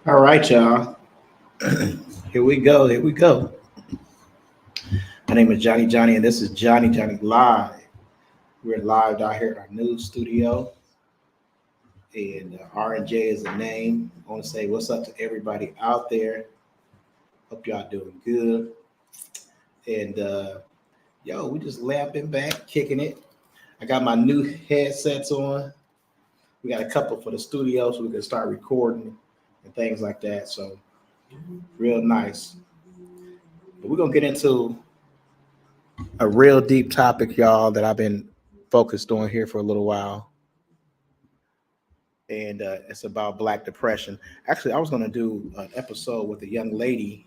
All right, y'all. Here we go. Here we go. My name is Johnny, and this is Johnny Live. We're live out here at our new studio, and R&J is the name. I want to say what's up to everybody out there. Hope y'all doing good. And yo, we just lapping back, kicking it. I got my new headsets on. We got a couple for the studio, so we can start recording and things like that. So real nice. But we're gonna get into a real deep topic, y'all, that I've been focused on here for a little while, and it's about Black depression. Actually, I was going to do an episode with a young lady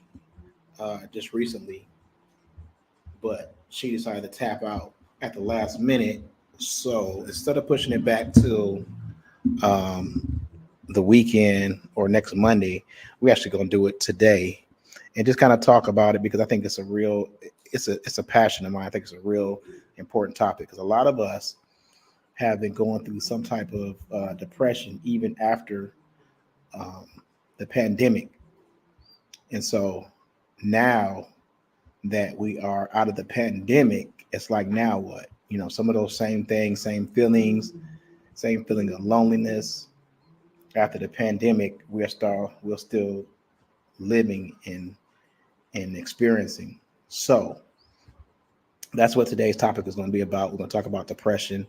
just recently, but she decided to tap out at the last minute. So instead of pushing it back till um, the weekend or next Monday, we're actually going to do it today and just kind of talk about it because I think it's a passion of mine. I think it's a real important topic because a lot of us have been going through some type of depression even after um, the pandemic. And so now that we are out of the pandemic, it's like, now what? You know, some of those same things, same feeling of loneliness. After the pandemic, we're still living and experiencing. So that's what today's topic is going to be about. We're going to talk about depression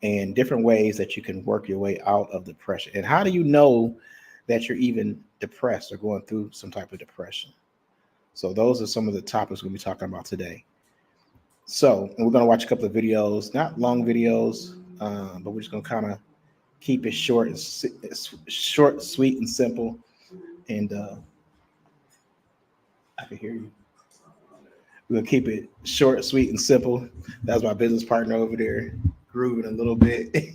and different ways that you can work your way out of depression. And how do you know that you're even depressed or going through some type of depression? So those are some of the topics we'll be talking about today. So and we're going to watch a couple of videos, not long videos, but we're just going to kind of keep it short, sweet, and simple. And I can hear you. We're going to keep it short, sweet, and simple. That's my business partner over there, grooving a little bit.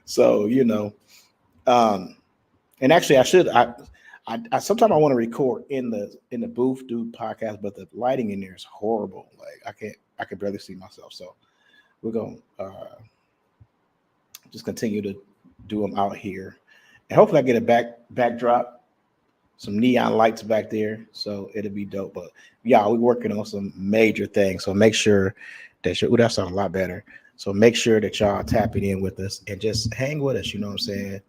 So, um, and actually, I sometimes I want to record in the booth, do podcast, but the lighting in there is horrible. Like I can barely see myself. So we're gonna just continue to do them out here, and hopefully I get a backdrop, some neon lights back there, so it'll be dope. But yeah, we're working on some major things, so make sure that that sounds a lot better. So make sure that y'all tapping in with us and just hang with us. You know what I'm saying?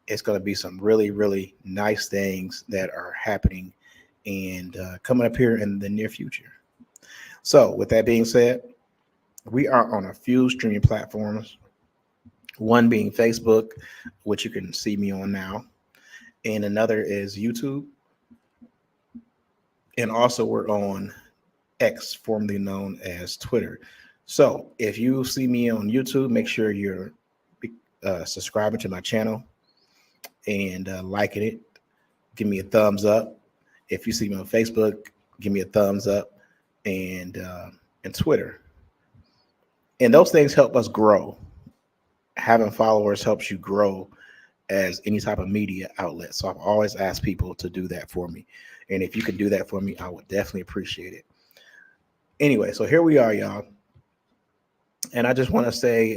It's going to be some really, really nice things that are happening and coming up here in the near future. So, with that being said, we are on a few streaming platforms, one being Facebook, which you can see me on now, and another is YouTube. And also, we're on X, formerly known as Twitter. So, if you see me on YouTube, make sure you're subscribing to my channel and liking it. Give me a thumbs up. If you see me on Facebook, give me a thumbs up, and Twitter. And those things help us grow. Having followers helps you grow as any type of media outlet. So I've always asked people to do that for me. And if you could do that for me, I would definitely appreciate it. Anyway, so here we are, y'all. And I just want to say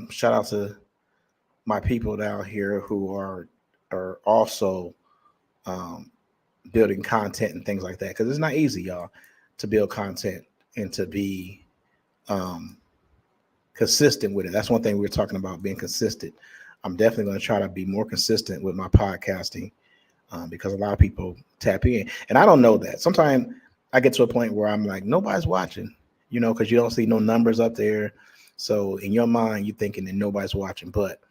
shout out to my people down here who are also um, building content and things like that, because it's not easy, y'all, to build content and to be um, consistent with it. That's one thing we were talking about, being consistent. I'm definitely going to try to be more consistent with my podcasting because a lot of people tap in, and I don't know that. Sometimes I get to a point where I'm like, nobody's watching, because you don't see no numbers up there. So in your mind, you're thinking that nobody's watching, but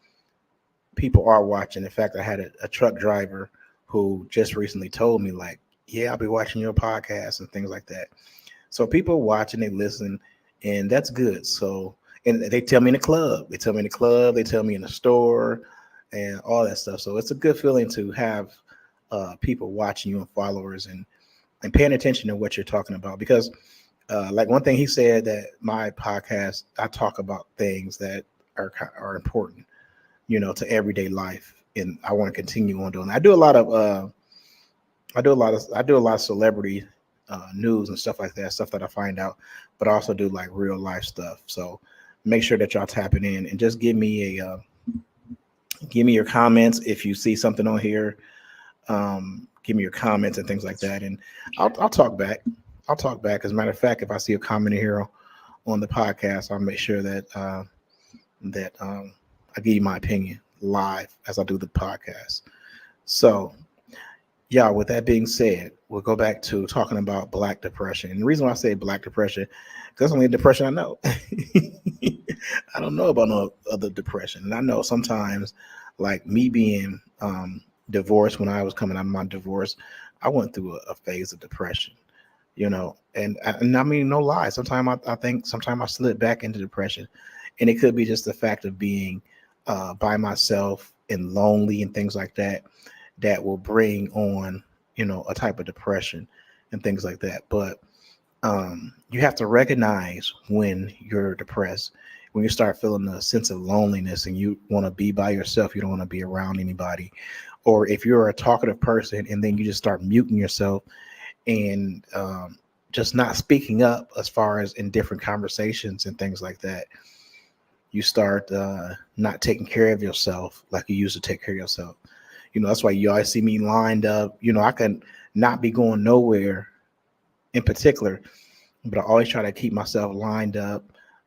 people are watching. In fact, I had a truck driver who just recently told me, like, yeah, I'll be watching your podcast and things like that. So people watch and they listen, and that's good. So, and they tell me in the club, they tell me in the store, and all that stuff. So it's a good feeling to have people watching you and followers and paying attention to what you're talking about. Because like one thing he said, that my podcast, I talk about things that are important, to everyday life. And I want to continue on doing that. I do a lot of celebrity news and stuff like that, stuff that I find out, but I also do like real life stuff. So make sure that y'all tapping in and just give me Give me your comments if you see something on here. Give me your comments and things like that, and I'll talk back. I'll talk back. As a matter of fact, if I see a comment here on the podcast, I'll make sure that I give you my opinion live as I do the podcast. So, yeah, with that being said, we'll go back to talking about Black depression. And the reason why I say Black depression, because that's only depression I know. I don't know about no other depression. And I know sometimes, like me being divorced, when I was coming out of my divorce, I went through a phase of depression, and I mean, no lie. Sometimes I think sometimes I slip back into depression. And it could be just the fact of being by myself and lonely and things like that that will bring on, a type of depression and things like that. But you have to recognize when you're depressed, when you start feeling a sense of loneliness and you want to be by yourself, you don't want to be around anybody. Or if you're a talkative person and then you just start muting yourself and just not speaking up as far as in different conversations and things like that, you start not taking care of yourself like you used to take care of yourself. That's why you always see me lined up. I can not be going nowhere in particular, but I always try to keep myself lined up,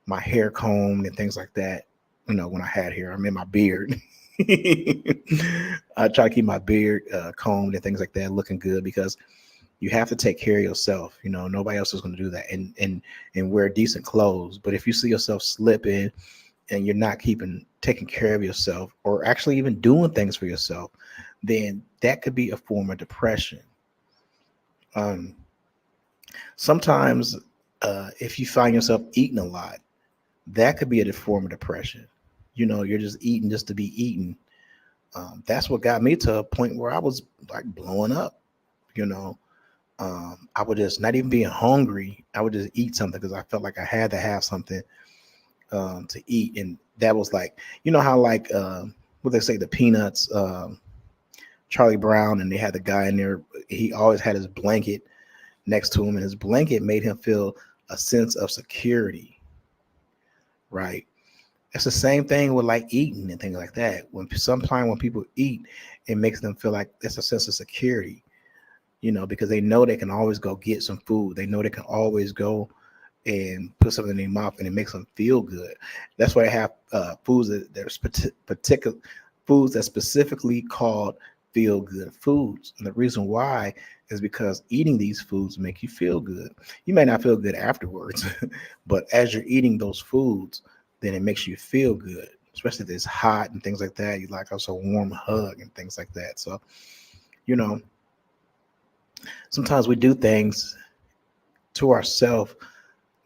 my hair combed and things like that. When I had hair, I mean my beard. I try to keep my beard combed and things like that, looking good, because you have to take care of yourself. Nobody else is going to do that, and wear decent clothes. But if you see yourself slipping and you're not taking care of yourself or actually even doing things for yourself, then that could be a form of depression. Um, Sometimes, if you find yourself eating a lot, that could be a form of depression. You're just eating just to be eating. That's what got me to a point where I was like blowing up. You know, I would just not even being hungry. I would just eat something because I felt like I had to have something to eat, and that was like, how like what they say, the Peanuts, Charlie Brown, and they had the guy in there. He always had his blanket next to him, and his blanket made him feel a sense of security, right? It's the same thing with like eating and things like that. Sometimes when people eat, it makes them feel like there's a sense of security, because they know they can always go get some food. They know they can always go and put something in their mouth, and it makes them feel good. That's why they have foods that there's particular foods that specifically called feel good foods. And the reason why is because eating these foods make you feel good. You may not feel good afterwards, but as you're eating those foods, then it makes you feel good, especially if it's hot and things like that. You like also a warm hug and things like that. So, you know, sometimes we do things to ourselves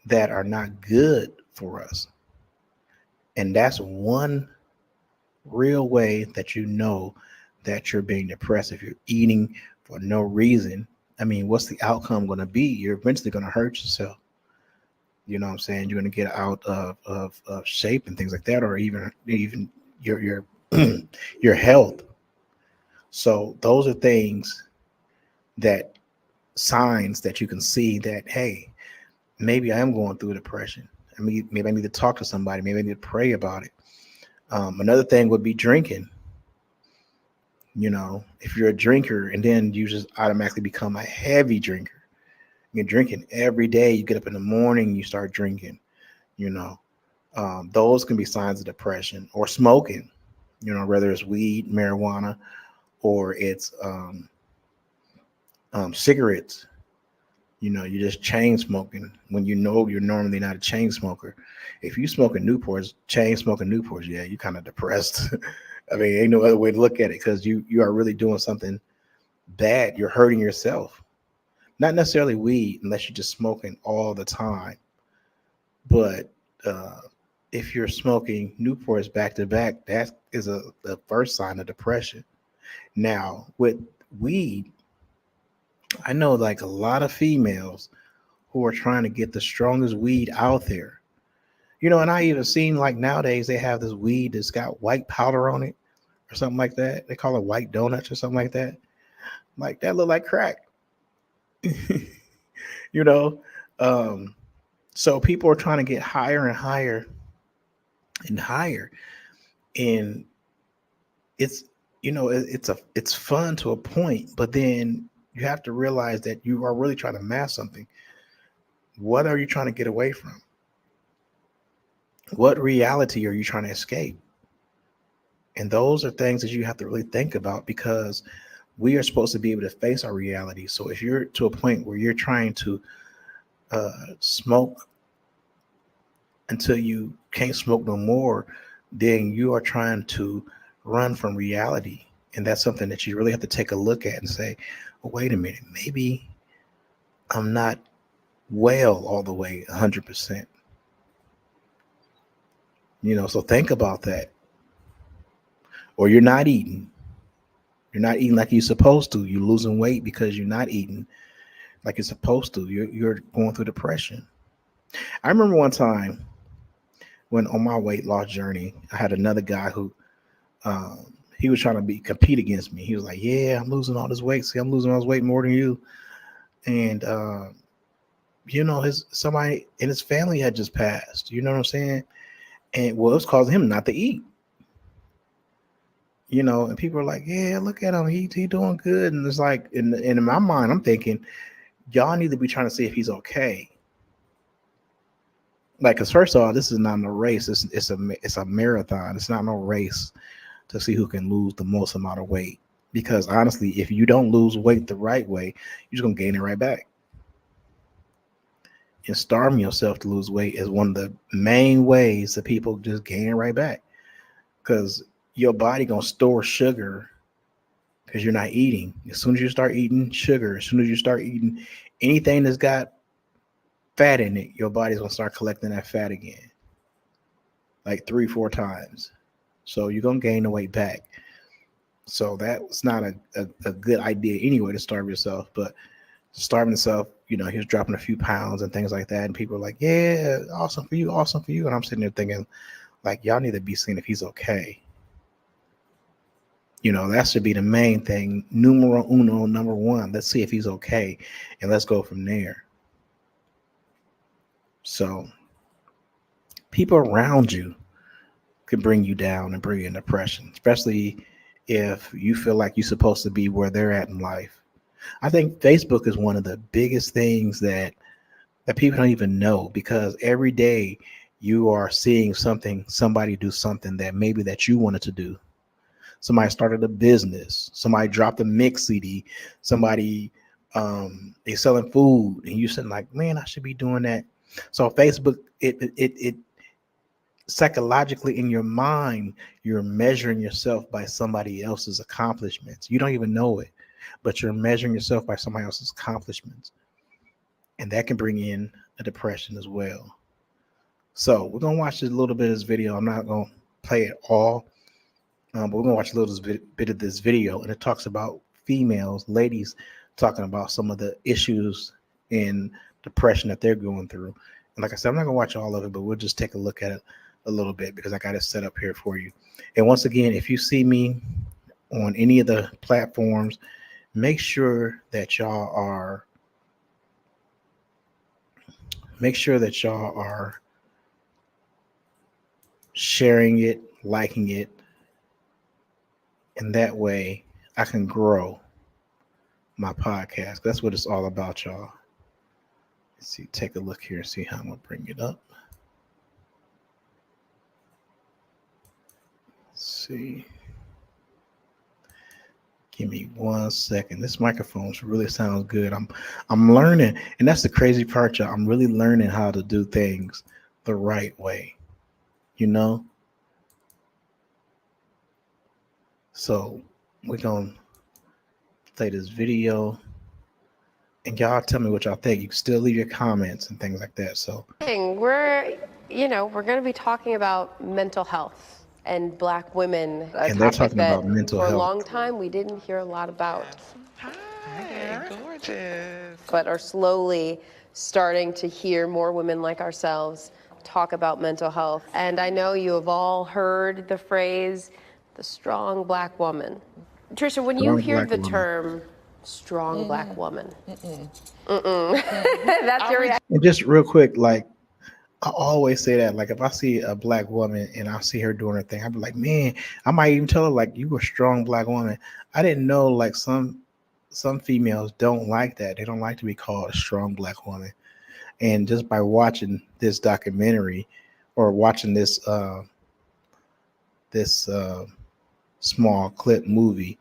that are not good for us. And that's one real way that that you're being depressed. If you're eating for no reason, I mean, what's the outcome going to be? You're eventually going to hurt yourself. You know what I'm saying? You're going to get out of shape and things like that, or even your your health. So those are things that signs that you can see that, hey, maybe I am going through depression. Maybe I need to talk to somebody. Maybe I need to pray about it. Another thing would be drinking. If you're a drinker and then you just automatically become a heavy drinker, you're drinking every day. You get up in the morning, you start drinking. You know, those can be signs of depression. Or smoking. Whether it's weed, marijuana, or it's cigarettes. You're just chain smoking when you're normally not a chain smoker. If you smoking Newports, chain smoking Newports, yeah, you kind of depressed. I mean, ain't no other way to look at it, because you are really doing something bad. You're hurting yourself. Not necessarily weed, unless you're just smoking all the time. But uh, if you're smoking Newports back to back, that is the first sign of depression. Now, with weed, I know like a lot of females who are trying to get the strongest weed out there. And I even seen like nowadays they have this weed that's got white powder on it or something like that. They call it white donuts or something like that. Like that look like crack. you know. Um, so people are trying to get higher and higher and higher. And it's it's fun to a point, but then you have to realize that you are really trying to mask something. What are you trying to get away from? What reality are you trying to escape? And those are things that you have to really think about, because we are supposed to be able to face our reality. So if you're to a point where you're trying to smoke until you can't smoke no more, then you are trying to run from reality. And that's something that you really have to take a look at and say, well, wait a minute, maybe I'm not well all the way 100%. So think about that. Or you're not eating. You're not eating like you're supposed to. You're losing weight because you're not eating like you're supposed to. You're going through depression. I remember one time when on my weight loss journey, I had another guy who he was trying to compete against me. He was like, "Yeah, I'm losing all this weight. See, I'm losing all this weight more than you." And his somebody in his family had just passed. You know what I'm saying? And well, it was causing him not to eat. And people are like, "Yeah, look at him. He doing good." And it's like, in my mind, I'm thinking, y'all need to be trying to see if he's okay. Like, cause first of all, this is not no race. It's a marathon. It's not no race to see who can lose the most amount of weight. Because honestly, if you don't lose weight the right way, you're just gonna gain it right back. And starving yourself to lose weight is one of the main ways that people just gain it right back. Because your body gonna store sugar because you're not eating. As soon as you start eating sugar, as soon as you start eating anything that's got fat in it, your body's gonna start collecting that fat again, like 3-4 times. So you're gonna gain the weight back. So that's not a good idea anyway to starve yourself. But starving yourself, he was dropping a few pounds and things like that, and people are like, "Yeah, awesome for you, awesome for you." And I'm sitting there thinking, like, y'all need to be seeing if he's okay. That should be the main thing. Numero uno, number one. Let's see if he's okay, and let's go from there. So people around you could bring you down and bring you in depression, especially if you feel like you're supposed to be where they're at in life. I think Facebook is one of the biggest things that people don't even know, because every day you are seeing somebody do something that maybe that you wanted to do. Somebody started a business, somebody dropped a mix CD, somebody they selling food, and you're sitting like, man, I should be doing that. So Facebook, it psychologically in your mind, you're measuring yourself by somebody else's accomplishments. You don't even know it, but you're measuring yourself by somebody else's accomplishments. And that can bring in a depression as well. So we're going to watch a little bit of this video. I'm not going to play it all, but we're going to watch a little bit of this video. And it talks about ladies talking about some of the issues in depression that they're going through. And like I said, I'm not going to watch all of it, but we'll just take a look at it a little bit because I got it set up here for you. And once again, if you see me on any of the platforms, make sure that y'all are sharing it, liking it, and that way I can grow my podcast. That's what it's all about, y'all. Let's see, take a look here and see how I'm gonna bring it up. Let's see. Give me 1 second. This microphone really sounds good. I'm learning, and that's the crazy part, y'all. I'm really learning how to do things the right way. So we're gonna play this video, and y'all tell me what y'all think. You can still leave your comments and things like that. So we're going to be talking about mental health and Black women, and they're talking about mental health. For a long time we didn't hear a lot about. Hi, gorgeous. But are slowly starting to hear more women like ourselves talk about mental health. And I know you have all heard the phrase, the strong Black woman. Trisha, when you hear the term strong Black woman, that's your reaction. And just real quick, like, I always say that. Like if I see a black woman and I see her doing her thing, I'd be like, man, I might even tell her like you a strong black woman. I didn't know like some females don't like that. They don't like to be called a strong black woman. And just by watching this documentary or watching this small clip movie,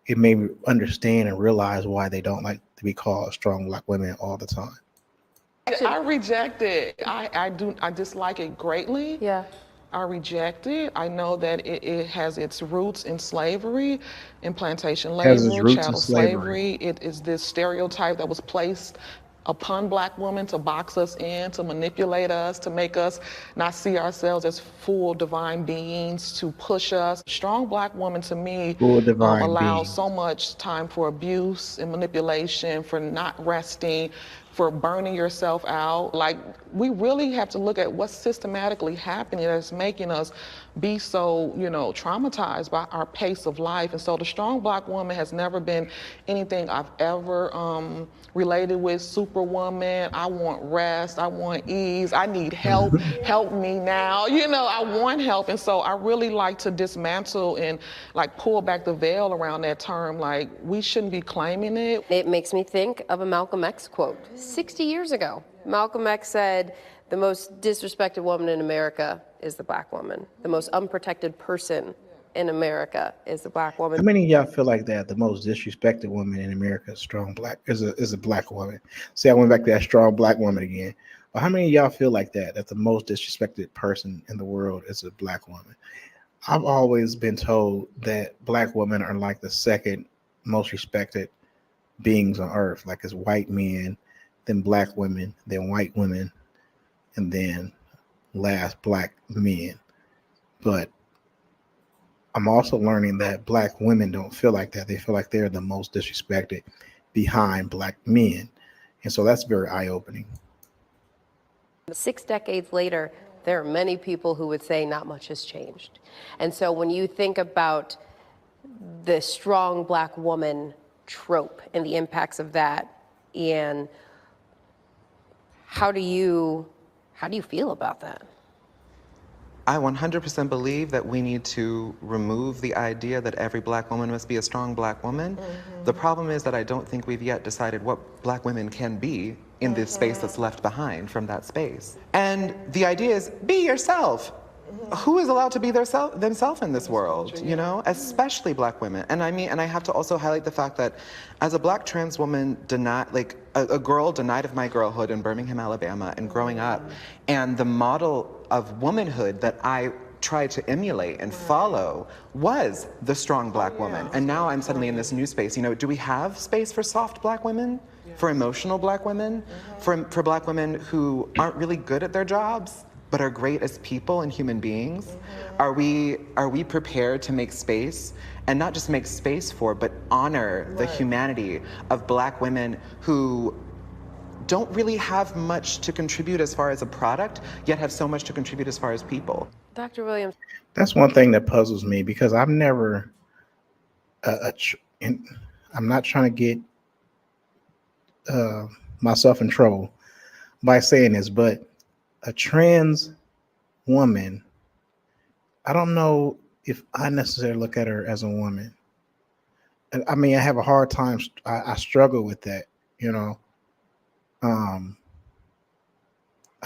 it made me understand and realize why they don't like to be called strong black women all the time. I reject it. I dislike it greatly. Yeah. I reject it. I know that it has its roots in slavery, in plantation Has its labor, roots in chattel slavery. slavery. It is this stereotype that was placed upon black women to box us in, to manipulate us, to make us not see ourselves as full divine beings, to push us. Strong black woman to me Full divine allows beings. so much time for abuse and manipulation, for not resting, for burning yourself out. Like, we really have to look at what's systematically happening that's making us be so, traumatized by our pace of life. And so the strong black woman has never been anything I've ever related with. Superwoman, I want rest, I want ease, I need help, help me now. I want help. And so I really like to dismantle and like pull back the veil around that term. Like, we shouldn't be claiming it. It makes me think of a Malcolm X quote 60 years ago. Malcolm X said, "The most disrespected woman in America is the black woman. The most unprotected person in America is the black woman." How many of y'all feel like that the most disrespected woman in America is a black woman? See, I went back to that strong black woman again. But how many of y'all feel like that the most disrespected person in the world is a black woman? I've always been told that black women are like the second most respected beings on earth, like it's white men, then black women, then white women, and then last black men. But I'm also learning that black women don't feel like that. They feel like they're the most disrespected behind black men. And so that's very eye-opening. 6 decades later, there are many people who would say not much has changed. And so when you think about the strong black woman trope and the impacts of that, and how do you feel about that? I 100% believe that we need to remove the idea that every black woman must be a strong black woman. The problem is that I don't think we've yet decided what black women can be in this space that's left behind from that space. And the idea is, be yourself. Who is allowed to be themselves in this world, especially black women? And I have to also highlight the fact that as a black trans woman, a girl denied of my girlhood in Birmingham, Alabama, and growing up, and the model of womanhood that I tried to emulate and follow was the strong black woman. And now I'm suddenly in this new space. Do we have space for soft black women? For emotional black women? For black women who aren't really good at their jobs, but are great as people and human beings? Are we prepared to make space, and not just make space for, but honor the humanity of black women who don't really have much to contribute as far as a product, yet have so much to contribute as far as people? Dr. Williams. That's one thing that puzzles me because I've never, and I'm not trying to get myself in trouble by saying this, but a trans woman, I don't know if I necessarily look at her as a woman. I mean, I have a hard time. I struggle with that, I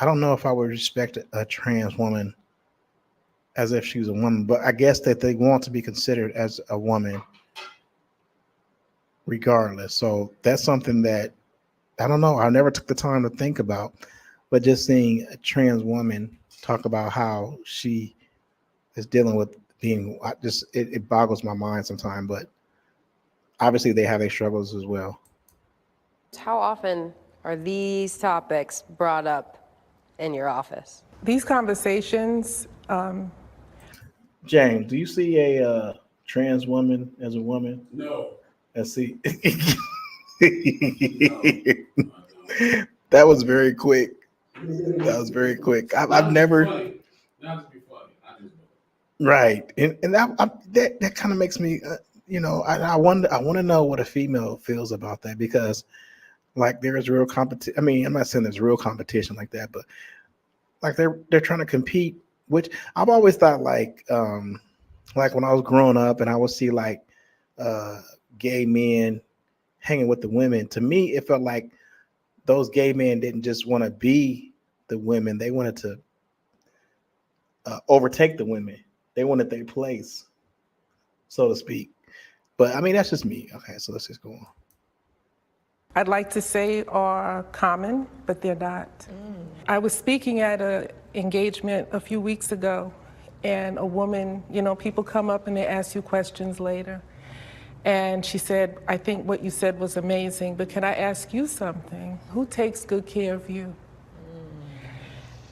don't know if I would respect a trans woman as if she was a woman, but I guess that they want to be considered as a woman regardless. So that's something that I don't know. I never took the time to think about, but just seeing a trans woman talk about how she is dealing with being, it boggles my mind sometimes, but obviously they have their struggles as well. How often are these topics brought up in your office? These conversations, James, do you see a trans woman as a woman? No. Let's see. No. That was very quick. I've never. Funny. Not to be funny. I just know. Right, and that kind of makes me, I want to know what a female feels about that, because like there is real competition. I mean, I'm not saying there's real competition like that, but like they're trying to compete, which I've always thought like when I was growing up and I would see like gay men hanging with the women. To me, it felt like those gay men didn't just want to be the women; they wanted to overtake the women. They wanted their place, so to speak. But I mean, that's just me. Okay, so let's just go on. I'd like to say are common, but they're not. I was speaking at an engagement a few weeks ago, and a woman, you know, people come up and they ask you questions later. And she said, I think what you said was amazing, but can I ask you something? Who takes good care of you?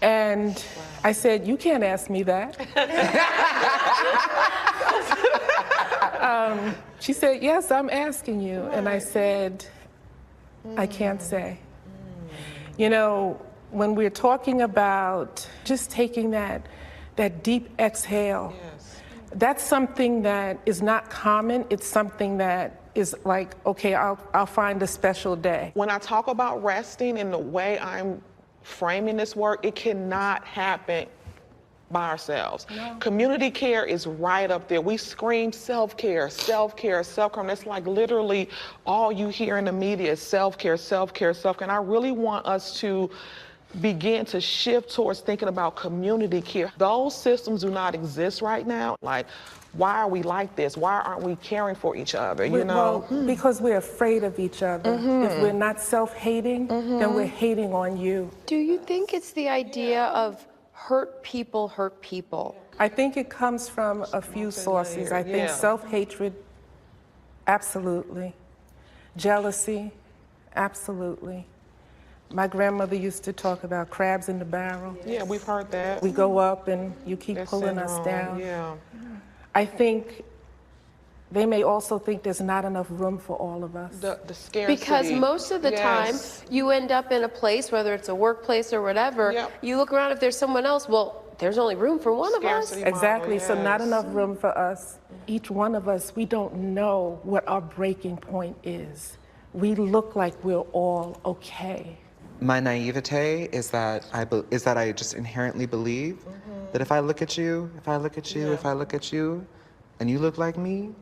And I said, you can't ask me that. She said, yes, I'm asking you. And I said, I can't say. You know, when we're talking about just taking that deep exhale, that's something that is not common. It's something that is like, okay, I'll find a special day. When I talk about resting in the way I'm framing this work, it cannot happen by ourselves. No. Community care is right up there. We scream self-care, self-care, self-care. And it's like literally all you hear in the media is self-care, self-care, self-care. And I really want us to begin to shift towards thinking about community care. Those systems do not exist right now. Like, why are we like this? Why aren't we caring for each other, you know? Well, because we're afraid of each other. If we're not self-hating, then we're hating on you. Do you think it's the idea of hurt people hurt people? I think it comes from a few sources. I think self-hatred, absolutely. Jealousy, absolutely. My grandmother used to talk about crabs in the barrel. Yeah, we've heard that. We go up and you keep pulling us down. Yeah. I think they may also think there's not enough room for all of us. The scarcity. Because most of the time, you end up in a place, whether it's a workplace or whatever, you look around, if there's someone else, well, there's only room for one of us. Exactly, so not enough room for us. Each one of us, we don't know what our breaking point is. We look like we're all okay. My naivete is that I just inherently believe that if I look at you, if I look at you, and you look like me,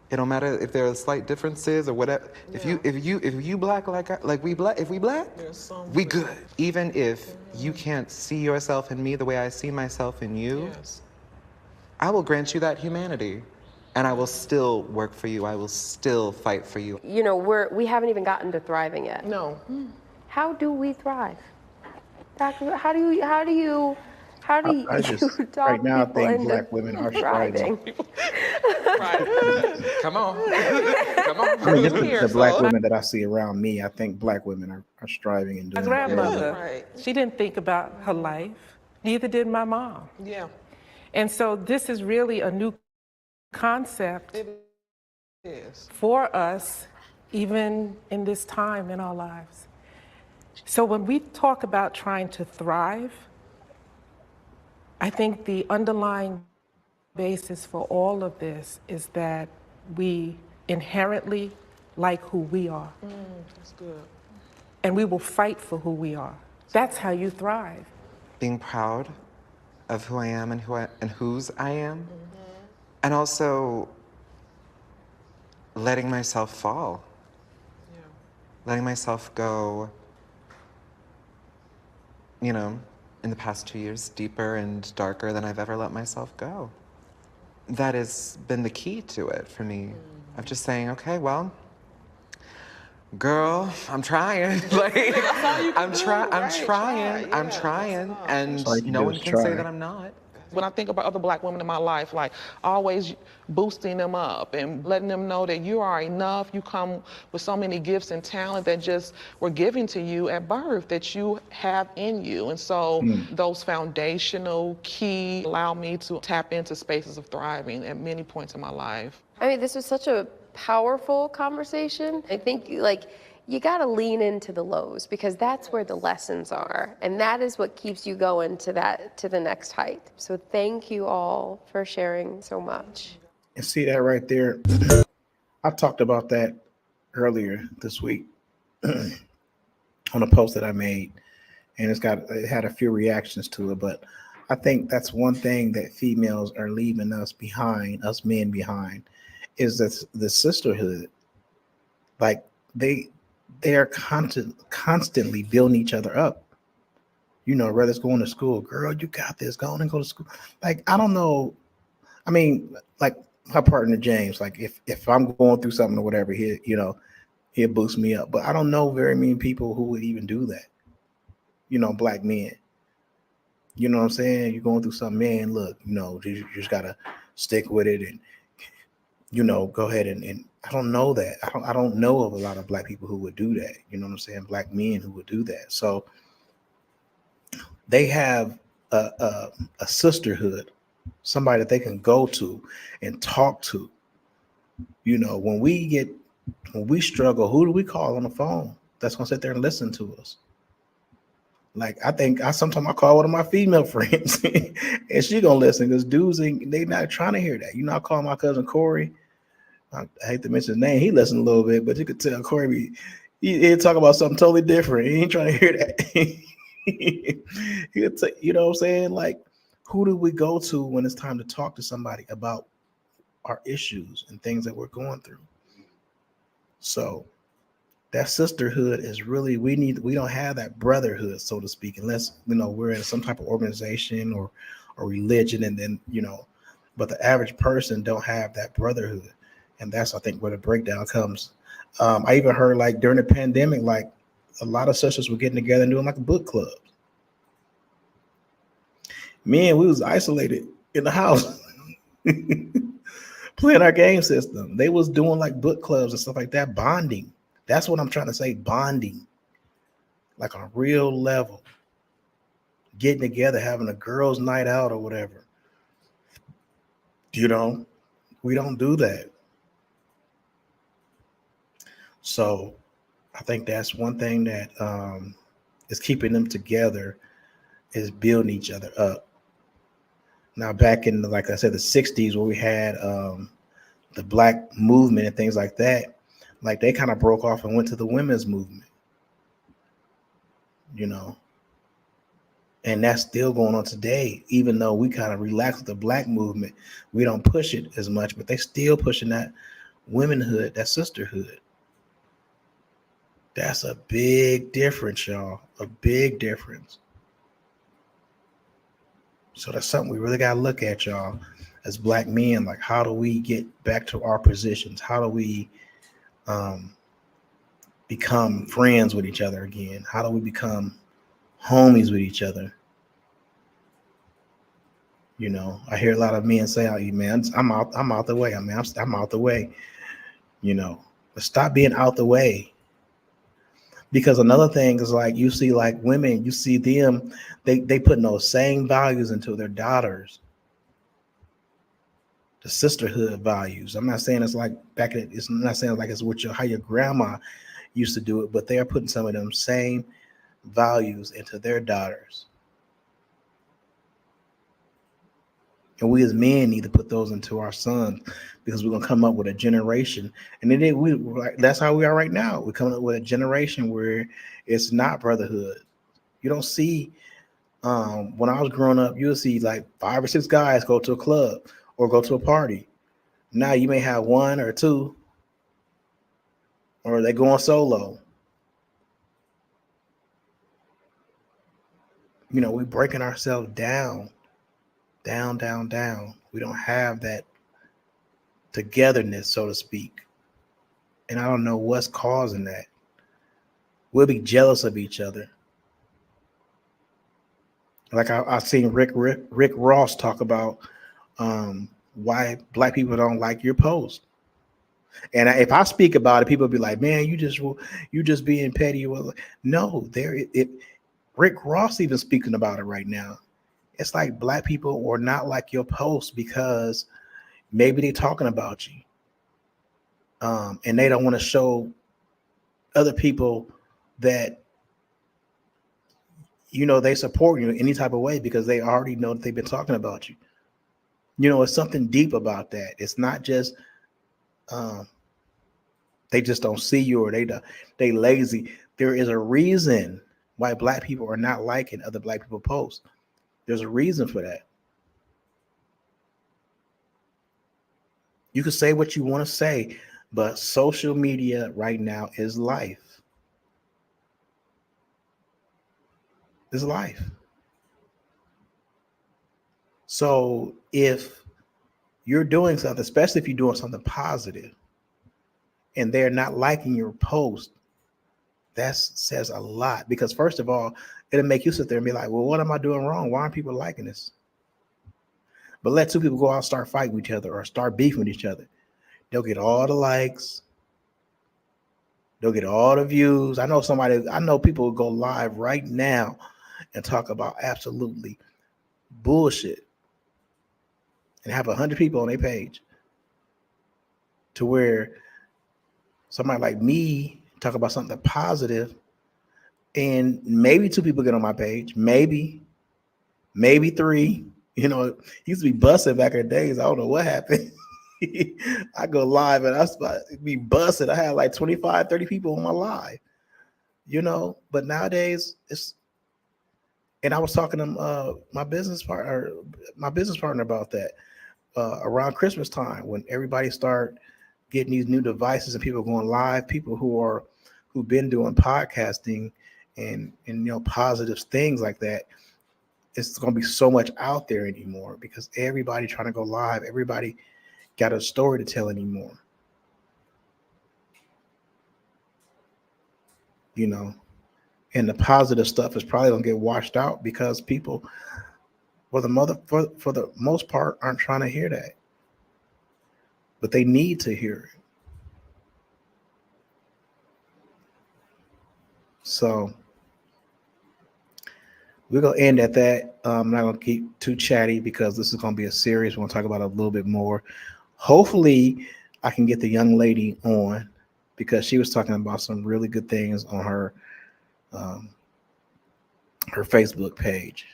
it don't matter if there are slight differences or whatever. If you black like we black, if we black, we good. Even if you can't see yourself in me the way I see myself in you, I will grant you that humanity. And I will still work for you. I will still fight for you. You know, we haven't even gotten to thriving yet. No. How do we thrive? Doctor, how do you I just talk right now I people think into black women are striving. Right. Come on. Come on. I mean, just the black women that I see around me, I think black women are striving and My doing well. grandmother, she didn't think about her life. Neither did my mom. Yeah. And so this is really a new concept It is. for us, even in this time in our lives. So when we talk about trying to thrive, I think the underlying basis for all of this is that we inherently like who we are. That's good. And we will fight for who we are. That's how you thrive. Being proud of who I am and whose I am. And also letting myself fall. Yeah. Letting myself go, you know, in the past 2 years, deeper and darker than I've ever let myself go. That has been the key to it for me. Of just saying, okay, well, girl, I'm trying. Like, I'm trying. And no one can say that I'm not. When I think about other black women in my life, like always boosting them up and letting them know that you are enough. You come with so many gifts and talent that just were given to you at birth that you have in you. And so those foundational key allow me to tap into spaces of thriving at many points in my life. I mean, this was such a powerful conversation. I think you got to lean into the lows because that's where the lessons are. And that is what keeps you going to the next height. So thank you all for sharing so much. And see that right there? I talked about that earlier this week on a post that I made. and it had a few reactions to it. But I think that's one thing that females are leaving us behind, us men behind, is that the sisterhood. Like they they are constantly building each other up. Whether it's going to school, girl, you got this. Go on and go to school. Like I don't know. I mean, like my partner James. Like if I'm going through something or whatever, he'll boost me up. But I don't know very many people who would even do that. Black men. You know what I'm saying? You're going through something, man. Look, you just gotta stick with it and go ahead and I don't know that. I don't know of a lot of black people who would do that. You know what I'm saying? Black men who would do that. So they have a sisterhood, somebody that they can go to and talk to. When we struggle, who do we call on the phone that's gonna sit there and listen to us? Like I think I sometimes I call one of my female friends and she gonna listen because dudes they not trying to hear that. I call my cousin Corey. I hate to mention his name. He listened a little bit, but you could tell Corey he talk about something totally different. He ain't trying to hear that. He'll you know what I'm saying? Like, who do we go to when it's time to talk to somebody about our issues and things that we're going through? So that sisterhood is really we don't have that brotherhood, so to speak, unless we're in some type of organization or religion, and then but the average person don't have that brotherhood, and that's I think where the breakdown comes. I even heard like during the pandemic, like a lot of sisters were getting together and doing like a book club. Man, we was isolated in the house playing our game system. They was doing like book clubs and stuff like that, bonding. That's what I'm trying to say, bonding, like on a real level, getting together, having a girls' night out or whatever. We don't do that. So I think that's one thing that is keeping them together, is building each other up. Now, back in like I said, the 60s, where we had the black movement and things like that, like they kind of broke off and went to the women's movement, and that's still going on today. Even though we kind of relaxed with the black movement, we don't push it as much, but they still pushing that womanhood, that sisterhood. That's a big difference, y'all. A big difference. So that's something we really got to look at, y'all, as black men. Like, how do we get back to our positions? How do we become friends with each other again? How do we become homies with each other? I hear a lot of men say, "Oh, man, I'm out the way. I mean, I'm out the way." But stop being out the way. Because another thing is, like, you see like women, you see them, they putting those same values into their daughters. The sisterhood values. I'm not saying it's like it's not saying like it's how your grandma used to do it, but they are putting some of them same values into their daughters. And we as men need to put those into our sons, because we're gonna come up with a generation, and that's how we are right now. We're coming up with a generation where it's not brotherhood. You don't see when I was growing up, you'll see like 5 or 6 guys go to a club or go to a party. Now you may have 1 or 2, or they go on solo. We're breaking ourselves down. We don't have that togetherness, so to speak. And I don't know what's causing that. We'll be jealous of each other. Like I've seen Rick Ross talk about why black people don't like your post. And if I speak about it, people will be like, "Man, you just being petty." No, Rick Ross even speaking about it right now. It's like black people are not like your post because maybe they're talking about you, and they don't want to show other people that they support you in any type of way, because they already know that they've been talking about you. It's something deep about that. It's not just they just don't see you, or they lazy. There is a reason why black people are not liking other black people posts. There's a reason for that. You can say what you want to say, but social media right now is life. It's life. So if you're doing something, especially if you're doing something positive, and they're not liking your post, that says a lot. Because first of all, it'll make you sit there and be like, well, what am I doing wrong? Why aren't people liking this? But let two people go out and start fighting with each other or start beefing with each other. They'll get all the likes. They'll get all the views. I know people will go live right now and talk about absolutely bullshit and have 100 people on their page, to where somebody like me talk about something positive and maybe 2 people get on my page, maybe 3. You know, it used to be busted back in the days. I don't know what happened. I go live and I be busted. I had like 25, 30 people on my live, you know, but nowadays it's, and I was talking to my business partner about that around Christmas time, when everybody start getting these new devices and people going live, people who've been doing podcasting and you know, positive things like that. It's going to be so much out there anymore because everybody trying to go live. Everybody got a story to tell anymore. You know, and the positive stuff is probably going to get washed out because people, for the most part, aren't trying to hear that. But they need to hear it. So we're going to end at that. I'm not going to keep too chatty because this is going to be a series. We're going to talk about it a little bit more. Hopefully, I can get the young lady on because she was talking about some really good things on her Facebook page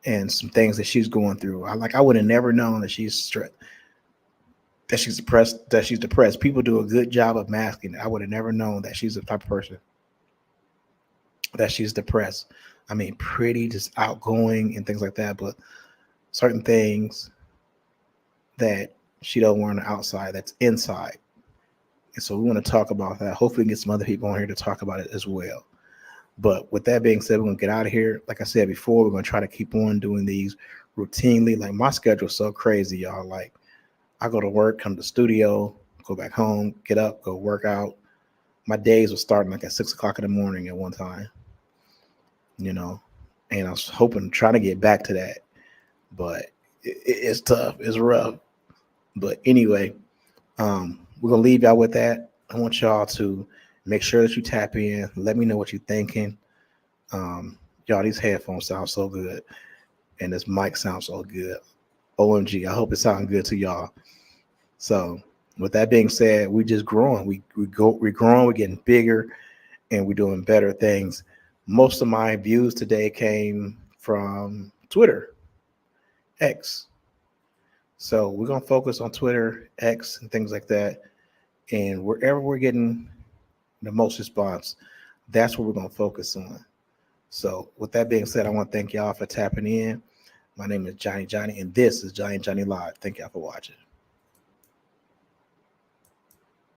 and some things that she's going through. I would have never known that she's stressed, that she's depressed. People do a good job of masking it. I would have never known that she's the type of person that she's depressed. I mean, pretty, just outgoing and things like that, but certain things that she don't want on the outside, that's inside. And so we want to talk about that. Hopefully get some other people on here to talk about it as well. But with that being said, we're going to get out of here. Like I said before, we're going to try to keep on doing these routinely. Like, my schedule's so crazy, y'all. Like, I go to work, come to the studio, go back home, get up, go work out. My days were starting like at 6 o'clock in the morning at one time, you know, and I was hoping, trying to get back to that, but it's tough. It's rough. But anyway, we're going to leave y'all with that. I want y'all to make sure that you tap in. Let me know what you're thinking. Y'all, these headphones sound so good, and this mic sounds so good. OMG, I hope it sounds good to y'all. So with that being said, we just growing. We're growing, we're getting bigger, and we're doing better things. Most of my views today came from Twitter, X. So we're going to focus on Twitter, X, and things like that. And wherever we're getting the most response, that's what we're going to focus on. So with that being said, I want to thank y'all for tapping in. My name is Johnny, and this is Johnny Live. Thank y'all for watching.